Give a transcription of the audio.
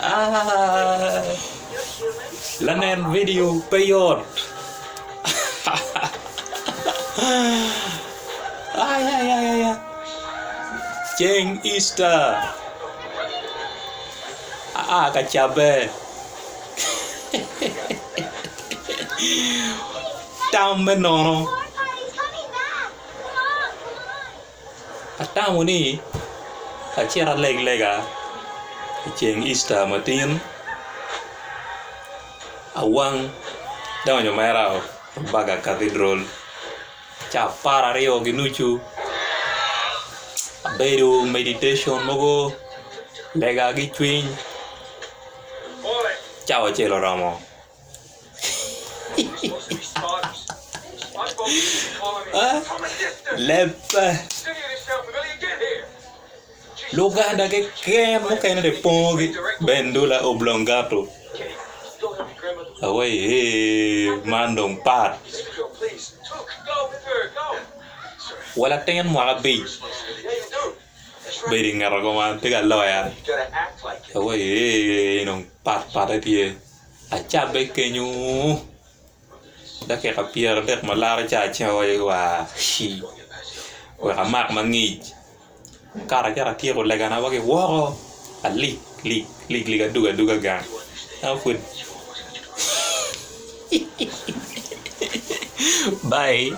Ah, lanen video peyot. Ay. Jeng Easter. Kacabe. Tama no. Atamu ni. Achira lega. Jeng Easter matin. Awang. Daw nyo mayraw. Baga cathedral. Chapara rio ginuchu. Beru meditation mogo. Lega gi twin. Ciao cielo ramo. Lepa. Loka anda che muka de pongi. Bendula oblongato. Away mandong pat. Wala tengan mga big. Bering ngaragoman tiga loya. Away nong pat dia. Acabe kenyu. Da ke kapier dek malar cha wa shi. Wa mak mangi. Kara tiro lega na wage wo. Ali liga duga gang. Afud. Bye.